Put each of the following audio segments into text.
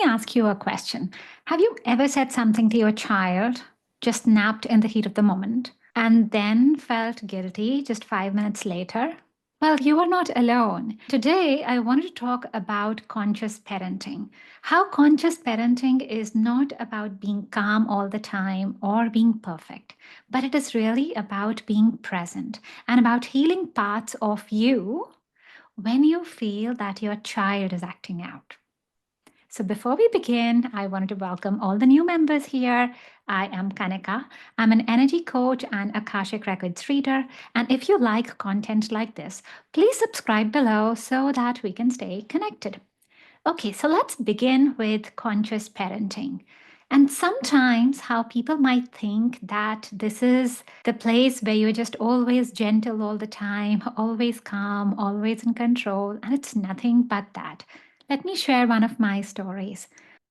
ask you a question. Have you ever said something to your child, just snapped in the heat of the moment, and then felt guilty just 5 minutes later? Well, you are not alone. Today, I wanted to talk about conscious parenting. How conscious parenting is not about being calm all the time or being perfect, but it is really about being present and about healing parts of you when you feel that your child is acting out. So before we begin, I wanted to welcome all the new members here. I am Kanika. I'm an energy coach and Akashic Records reader. And if you like content like this, please subscribe below so that we can stay connected. Okay, so let's begin with conscious parenting. And sometimes, how people might think that this is the place where you're just always gentle all the time, always calm, always in control, and it's nothing but that. Let me share one of my stories.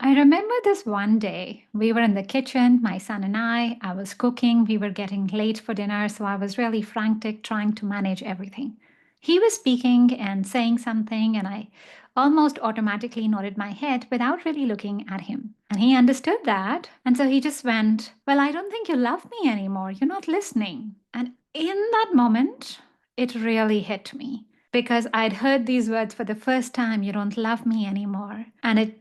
I remember this one day. We were in the kitchen, my son and I was cooking. We were getting late for dinner, so I was really frantic trying to manage everything. He was speaking and saying something, and I almost automatically nodded my head without really looking at him. And he understood that. And so he just went, "Well, I don't think you love me anymore. You're not listening." And in that moment, it really hit me because I'd heard these words for the first time: "You don't love me anymore." And it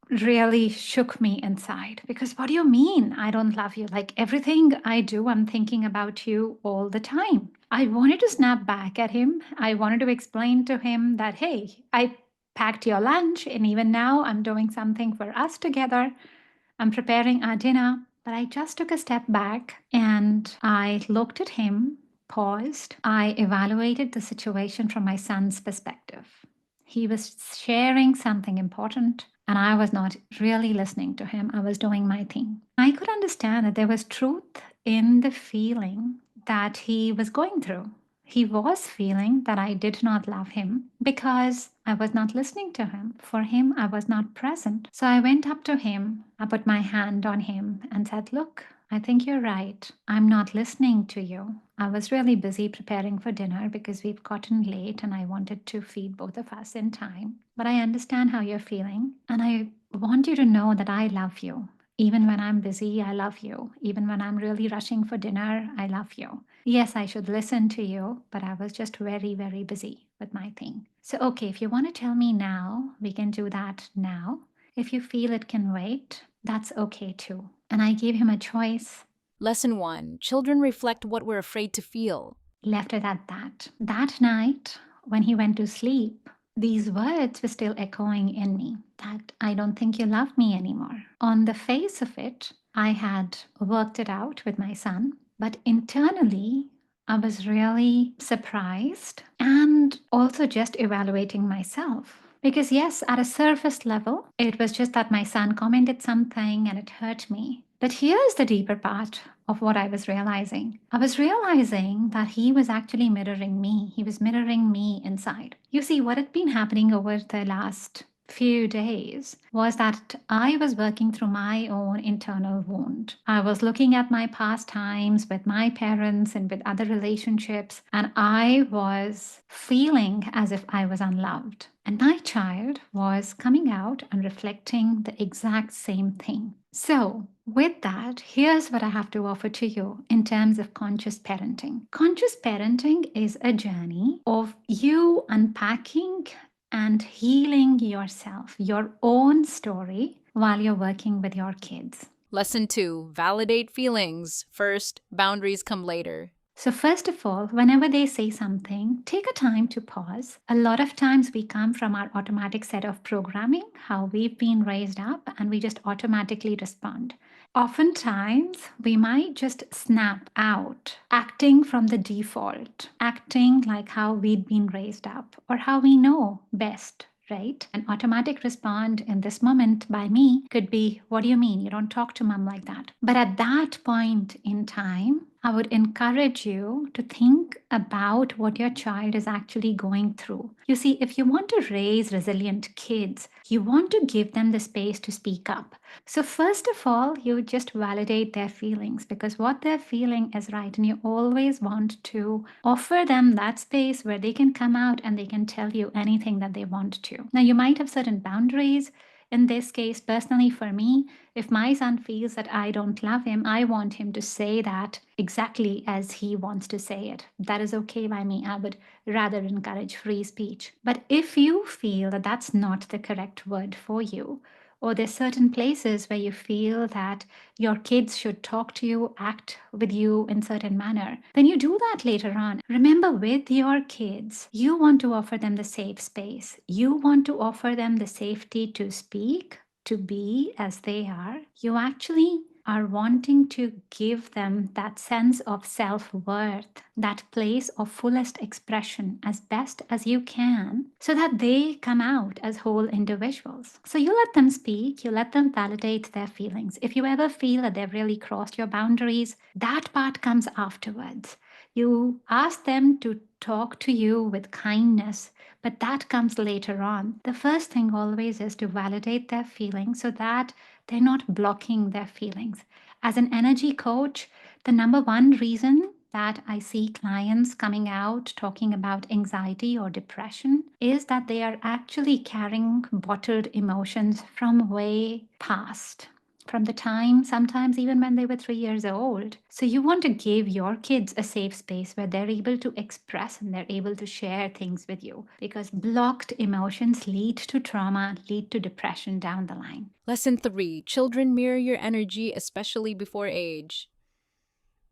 really shook me inside because what do you mean I don't love you? Like everything I do, I'm thinking about you all the time. I wanted to snap back at him. I wanted to explain to him that, hey, I packed your lunch and even now I'm doing something for us together. I'm preparing our dinner. But I just took a step back and I looked at him, paused. I evaluated the situation from my son's perspective. He was sharing something important, and I was not really listening to him. I was doing my thing. I could understand that there was truth in the feeling that he was going through. He was feeling that I did not love him because I was not listening to him. For him, I was not present. So I went up to him, I put my hand on him and said, "Look, I think you're right. I'm not listening to you. I was really busy preparing for dinner because we've gotten late and I wanted to feed both of us in time. But I understand how you're feeling and I want you to know that I love you. Even when I'm busy, I love you. Even when I'm really rushing for dinner, I love you. Yes, I should listen to you, but I was just very, very busy with my thing. So, okay, if you want to tell me now, we can do that now. If you feel it can wait, that's okay too." And I gave him a choice. Lesson 1. Children reflect what we're afraid to feel. Left it at that. That night, when he went to sleep, these words were still echoing in me that I don't think you love me anymore. On the face of it, I had worked it out with my son, but internally, I was really surprised and also just evaluating myself. Because, yes, at a surface level, it was just that my son commented something and it hurt me. But here's the deeper part of what I was realizing. I was realizing that he was actually mirroring me. He was mirroring me inside. You see, what had been happening over the last few days was that I was working through my own internal wound. I was looking at my past times with my parents and with other relationships, and I was feeling as if I was unloved. And my child was coming out and reflecting the exact same thing. So, with that, here's what I have to offer to you in terms of conscious parenting. Conscious parenting is a journey of you unpacking and healing yourself, your own story, while you're working with your kids. Lesson 2. Validate feelings. First, boundaries come later. So, first of all, whenever they say something, take a time to pause. A lot of times we come from our automatic set of programming, how we've been raised up, and we just automatically respond. Oftentimes, we might just snap out, acting from the default, acting like how we'd been raised up or how we know best, right? An automatic response in this moment by me could be, "What do you mean? You don't talk to mom like that." But at that point in time, I would encourage you to think about what your child is actually going through. You see, if you want to raise resilient kids, you want to give them the space to speak up. So, first of all, you just validate their feelings because what they're feeling is right. And you always want to offer them that space where they can come out and they can tell you anything that they want to. Now, you might have certain boundaries. In this case, personally for me, if my son feels that I don't love him, I want him to say that exactly as he wants to say it. That is okay by me. I would rather encourage free speech. But if you feel that that's not the correct word for you, or there's certain places where you feel that your kids should talk to you, act with you in certain manner, then you do that later on. Remember, with your kids, you want to offer them the safe space. You want to offer them the safety to speak, to be as they are. You actually are wanting to give them that sense of self worth, that place of fullest expression as best as you can, so that they come out as whole individuals. So you let them speak, you let them validate their feelings. If you ever feel that they've really crossed your boundaries, that part comes afterwards. You ask them to talk to you with kindness, but that comes later on. The first thing always is to validate their feelings so that they're not blocking their feelings. As an energy coach, the number one reason that I see clients coming out talking about anxiety or depression is that they are actually carrying bottled emotions from way past, from the time, sometimes even when they were 3 years old. So you want to give your kids a safe space where they're able to express and they're able to share things with you, because blocked emotions lead to trauma, lead to depression down the line. Lesson 3. Children mirror your energy, especially before age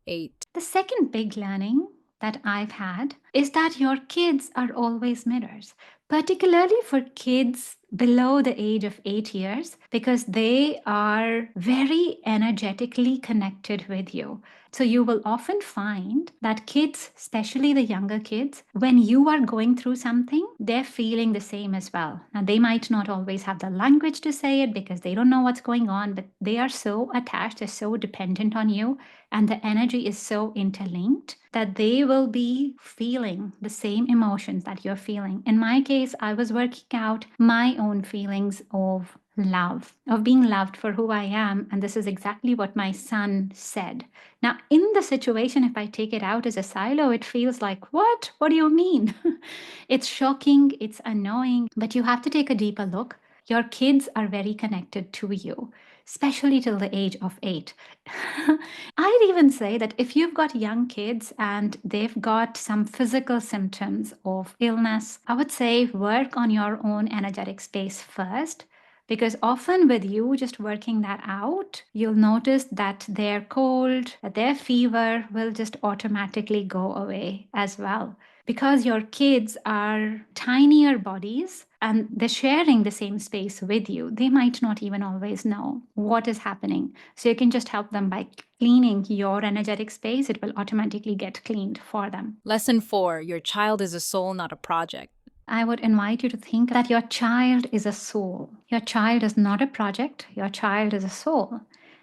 8. The second big learning that I've had is that your kids are always mirrors, particularly for kids below the age of 8 years, because they are very energetically connected with you. So you will often find that kids, especially the younger kids, when you are going through something, they're feeling the same as well. Now, they might not always have the language to say it because they don't know what's going on, but they are so attached, they're so dependent on you, and the energy is so interlinked that they will be feeling the same emotions that you're feeling. In my case, I was working out my own feelings of love, of being loved for who I am. And this is exactly what my son said. Now, in the situation, if I take it out as a silo, it feels like, what? What do you mean? It's shocking, it's annoying, but you have to take a deeper look. Your kids are very connected to you, especially till the age of 8. I'd even say that if you've got young kids and they've got some physical symptoms of illness, I would say work on your own energetic space first. Because often, with you just working that out, you'll notice that their cold, that their fever will just automatically go away as well. Because your kids are tinier bodies and they're sharing the same space with you, they might not even always know what is happening. So you can just help them by cleaning your energetic space. It will automatically get cleaned for them. Lesson 4. Your child is a soul, not a project. I would invite you to think that your child is a soul. Your child is not a project, your child is a soul.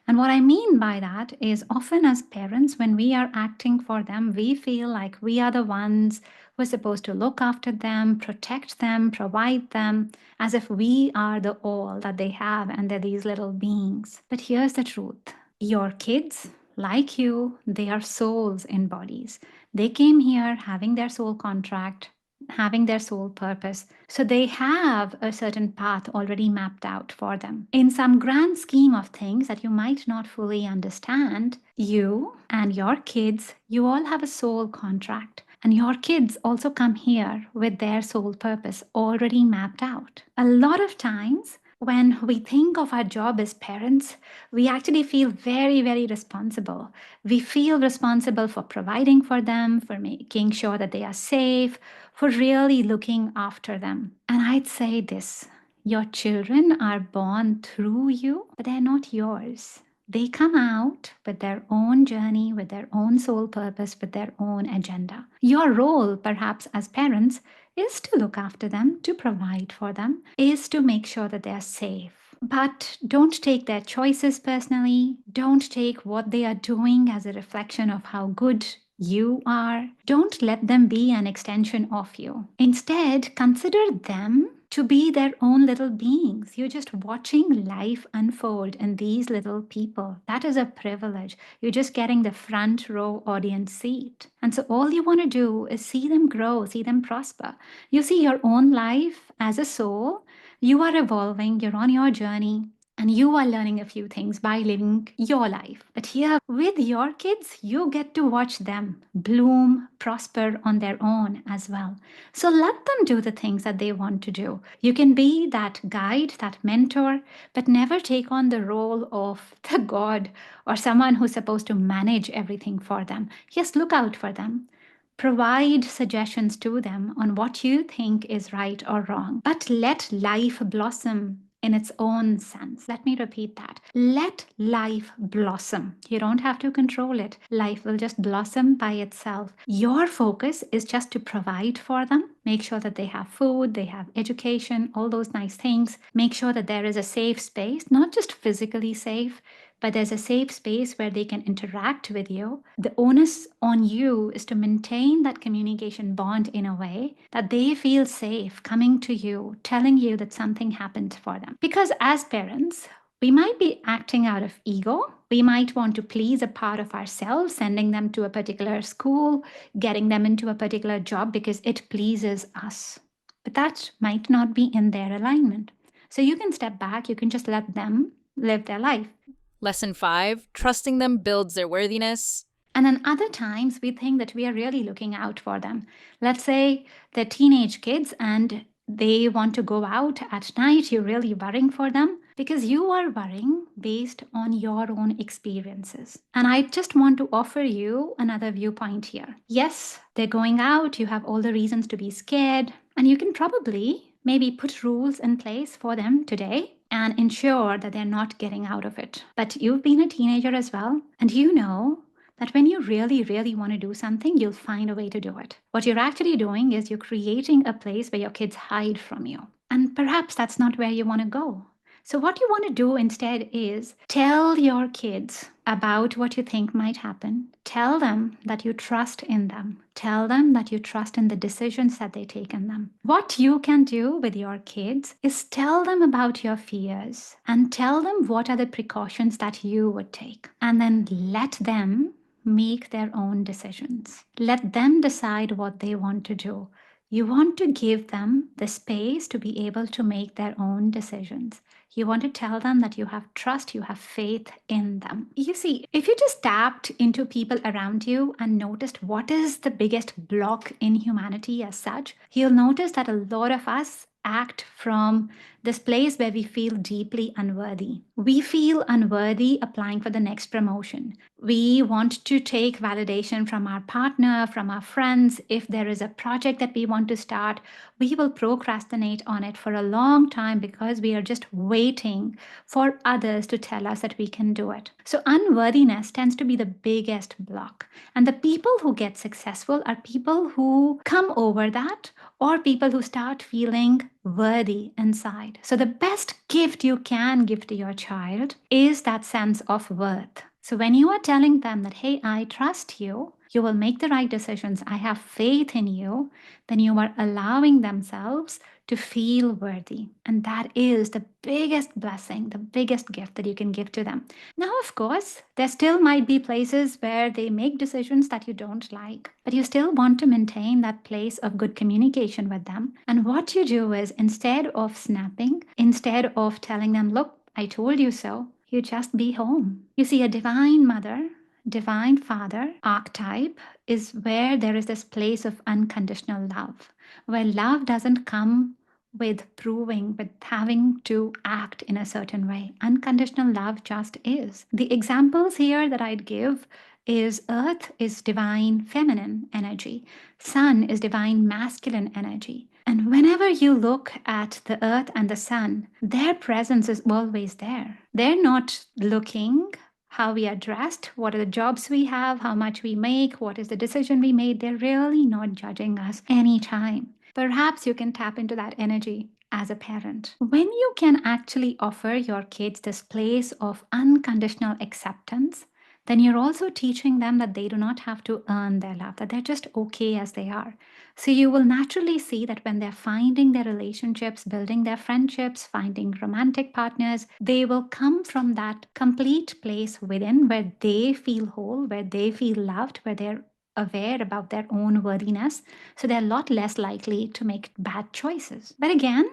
And what I mean by that is often as parents, when we are acting for them, we feel like we are the ones who are supposed to look after them, protect them, provide them, as if we are the all that they have and they're these little beings. But here's the truth. Your kids, like you, they are souls in bodies. They came here having their soul contract, having their soul purpose. So they have a certain path already mapped out for them. In some grand scheme of things that you might not fully understand, you and your kids, you all have a soul contract. And your kids also come here with their soul purpose already mapped out. A lot of times, when we think of our job as parents, we actually feel very, very responsible. We feel responsible for providing for them, for making sure that they are safe, for really looking after them. And I'd say this: your children are born through you, but they're not yours. They come out with their own journey, with their own soul purpose, with their own agenda. Your role, perhaps as parents, is to look after them, to provide for them, is to make sure that they are safe. But don't take their choices personally. Don't take what they are doing as a reflection of how good you are. Don't let them be an extension of you. Instead, consider them to be their own little beings. You're just watching life unfold in these little people. That is a privilege. You're just getting the front row audience seat. And so all you want to do is see them grow, see them prosper. You see your own life as a soul, You are evolving, you're on your journey, and you are learning a few things by living your life. But here with your kids, you get to watch them bloom, prosper on their own as well. So let them do the things that they want to do. You can be that guide, that mentor, but never take on the role of the God or someone who's supposed to manage everything for them. Yes, look out for them. Provide suggestions to them on what you think is right or wrong, but let life blossom in its own sense. Let me repeat that. Let life blossom. You don't have to control it. Life will just blossom by itself. Your focus is just to provide for them, make sure that they have food, they have education, all those nice things. Make sure that there is a safe space, not just physically safe, but there's a safe space where they can interact with you. The onus on you is to maintain that communication bond in a way that they feel safe coming to you, telling you that something happened for them. Because as parents, we might be acting out of ego. We might want to please a part of ourselves, sending them to a particular school, getting them into a particular job because it pleases us. But that might not be in their alignment. So you can step back, you can just let them live their life. Lesson 5, trusting them builds their worthiness. And then other times we think that we are really looking out for them. Let's say they're teenage kids and they want to go out at night. You're really worrying for them because you are worrying based on your own experiences. And I just want to offer you another viewpoint here. Yes, they're going out. You have all the reasons to be scared. And you can probably maybe put rules in place for them today and ensure that they're not getting out of it. But you've been a teenager as well, and you know that when you really, really want to do something, you'll find a way to do it. What you're actually doing is you're creating a place where your kids hide from you. And perhaps that's not where you want to go. So, what you want to do instead is tell your kids about what you think might happen. Tell them that you trust in them. Tell them that you trust in the decisions that they take in them. What you can do with your kids is tell them about your fears and tell them what are the precautions that you would take. And then let them make their own decisions. Let them decide what they want to do. You want to give them the space to be able to make their own decisions. You want to tell them that you have trust, you have faith in them. You see, if you just tapped into people around you and noticed what is the biggest block in humanity as such, you'll notice that a lot of us act from this place where we feel deeply unworthy. We feel unworthy applying for the next promotion. We want to take validation from our partner, from our friends. If there is a project that we want to start, we will procrastinate on it for a long time because we are just waiting for others to tell us that we can do it. So, unworthiness tends to be the biggest block. And the people who get successful are people who come over that or people who start feeling worthy inside. So, the best gift you can give to your child is that sense of worth. So, when you are telling them that, hey, I trust you, you will make the right decisions, I have faith in you, then you are allowing themselves to feel worthy. And that is the biggest blessing, the biggest gift that you can give to them. Now, of course, there still might be places where they make decisions that you don't like, but you still want to maintain that place of good communication with them. And what you do is instead of snapping, instead of telling them, look, I told you so, you just be home. You see, a divine mother, divine father archetype is where there is this place of unconditional love, where love doesn't come with proving, with having to act in a certain way. Unconditional love just is. The examples here that I'd give is earth is divine feminine energy, sun is divine masculine energy. And whenever you look at the earth and the sun, their presence is always there. They're not looking how we are dressed, what are the jobs we have, how much we make, what is the decision we made. They're really not judging us anytime. Perhaps you can tap into that energy as a parent. When you can actually offer your kids this place of unconditional acceptance, then you're also teaching them that they do not have to earn their love, that they're just okay as they are. So you will naturally see that when they're finding their relationships, building their friendships, finding romantic partners, they will come from that complete place within where they feel whole, where they feel loved, where they're aware about their own worthiness. So they're a lot less likely to make bad choices. But again,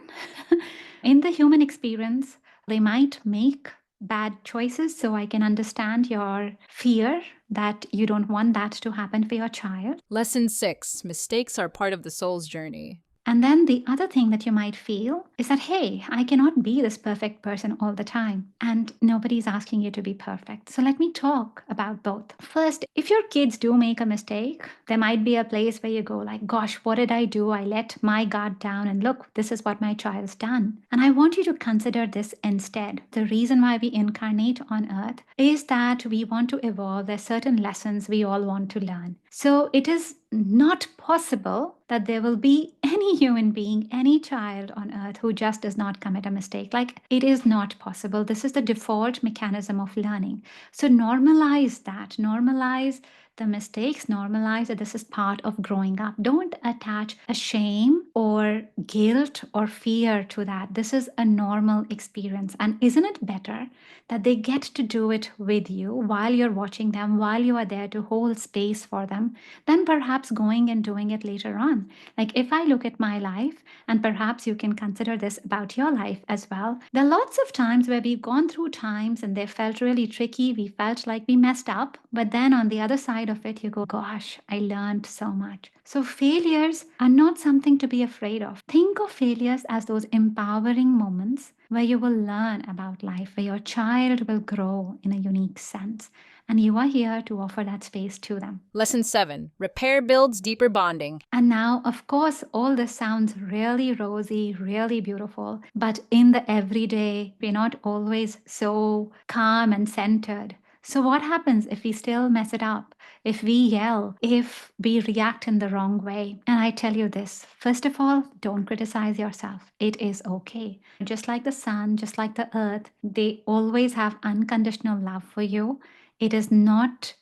In the human experience, they might make bad choices. So I can understand your fear that you don't want that to happen for your child. Lesson 6. Mistakes are part of the soul's journey. And then the other thing that you might feel is that, hey, I cannot be this perfect person all the time. And nobody's asking you to be perfect. So let me talk about both. First, if your kids do make a mistake, there might be a place where you go like, gosh, what did I do? I let my guard down and look, this is what my child's done. And I want you to consider this instead. The reason why we incarnate on earth is that we want to evolve. There's certain lessons we all want to learn. So it is not possible that there will be any human being, any child on earth who just does not commit a mistake. Like, it is not possible. This is the default mechanism of learning. So normalize that. Normalize the mistakes, normalize that this is part of growing up. Don't attach a shame or guilt or fear to that. This is a normal experience. And isn't it better that they get to do it with you while you're watching them, while you are there to hold space for them, than perhaps going and doing it later on? Like, if I look at my life, and perhaps you can consider this about your life as well, there are lots of times where we've gone through times and they felt really tricky. We felt like we messed up. But then on the other side of it, you go, gosh, I learned so much. So failures are not something to be afraid of. Think of failures as those empowering moments where you will learn about life, where your child will grow in a unique sense. And you are here to offer that space to them. Lesson 7. Repair builds deeper bonding. And now, of course, all this sounds really rosy, really beautiful, but in the everyday, we're not always so calm and centered. So, what happens if we still mess it up? If we yell, if we react in the wrong way? And I tell you this, first of all, don't criticize yourself. It is okay. Just like the sun, just like the earth, they always have unconditional love for you. It is not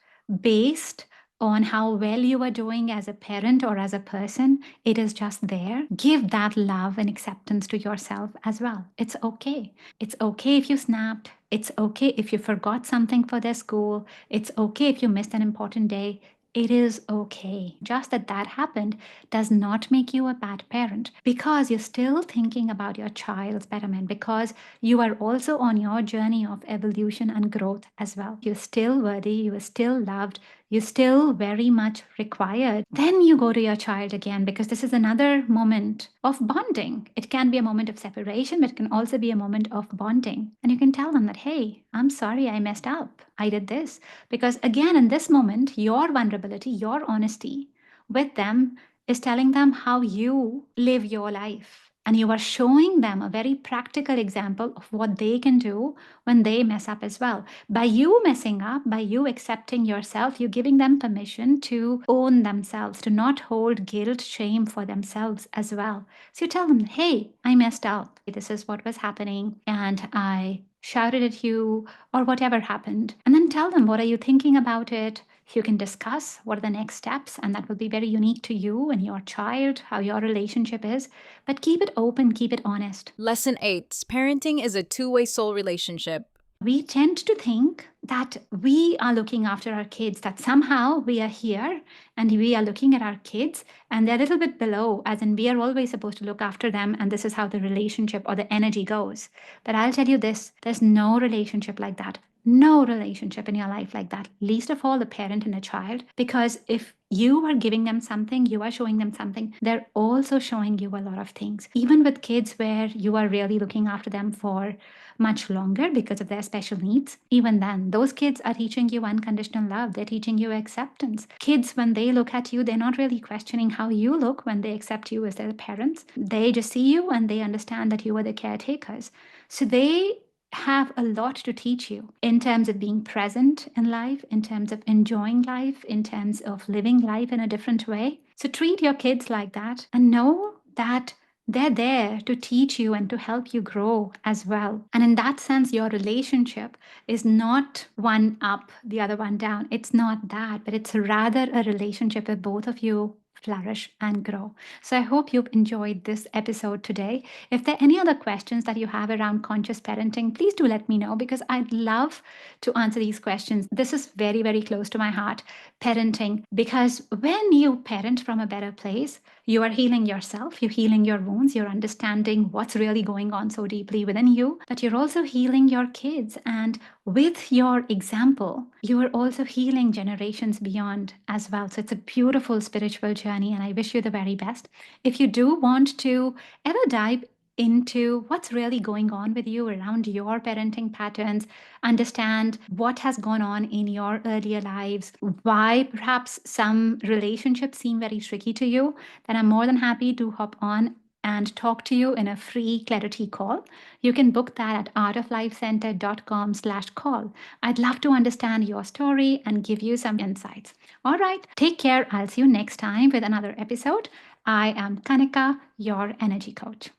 based on how well you are doing as a parent or as a person. It is just there. Give that love and acceptance to yourself as well. It's okay. It's okay if you snapped. It's okay if you forgot something for their school. It's okay if you missed an important day. It is okay. Just that that happened does not make you a bad parent, because you're still thinking about your child's betterment, because you are also on your journey of evolution and growth as well. You're still worthy, you are still loved, you're still very much required. Then you go to your child again, because this is another moment of bonding. It can be a moment of separation, but it can also be a moment of bonding. And you can tell them that, hey, I'm sorry, I messed up. I did this. Because again, in this moment, your vulnerability, your honesty with them is telling them how you live your life. And you are showing them a very practical example of what they can do when they mess up as well. By you messing up, by you accepting yourself, you're giving them permission to own themselves, to not hold guilt, shame for themselves as well. So you tell them, hey, I messed up. This is what was happening. And I shouted at you, or whatever happened. And then tell them, what are you thinking about it? You can discuss what are the next steps, and that will be very unique to you and your child, how your relationship is. But keep it open, keep it honest. Lesson 8. Parenting is a two-way soul relationship. We tend to think that we are looking after our kids, that somehow we are here and we are looking at our kids and they're a little bit below, as in we are always supposed to look after them, and this is how the relationship or the energy goes. But I'll tell you this, there's no relationship like that. No relationship in your life like that, least of all the parent and a child. Because if you are giving them something, you are showing them something, they're also showing you a lot of things. Even with kids where you are really looking after them for much longer because of their special needs, even then, those kids are teaching you unconditional love. They're teaching you acceptance. Kids, when they look at you, they're not really questioning how you look when they accept you as their parents. They just see you and they understand that you are the caretakers. So they have a lot to teach you in terms of being present in life, in terms of enjoying life, in terms of living life in a different way. So treat your kids like that and know that they're there to teach you and to help you grow as well. And in that sense, your relationship is not one up, the other one down. It's not that, but it's rather a relationship where both of you flourish and grow. So I hope you've enjoyed this episode today. If there are any other questions that you have around conscious parenting, please do let me know because I'd love to answer these questions. This is very, very close to my heart, parenting, because when you parent from a better place, you are healing yourself, you're healing your wounds, you're understanding what's really going on so deeply within you, that you're also healing your kids. And with your example, you are also healing generations beyond as well. So it's a beautiful spiritual journey, and I wish you the very best. If you do want to ever dive into what's really going on with you around your parenting patterns, understand what has gone on in your earlier lives, why perhaps some relationships seem very tricky to you, then I'm more than happy to hop on and talk to you in a free clarity call. You can book that at artoflifecenter.com/call. I'd love to understand your story and give you some insights. All right, take care. I'll see you next time with another episode. I am Kanika, your energy coach.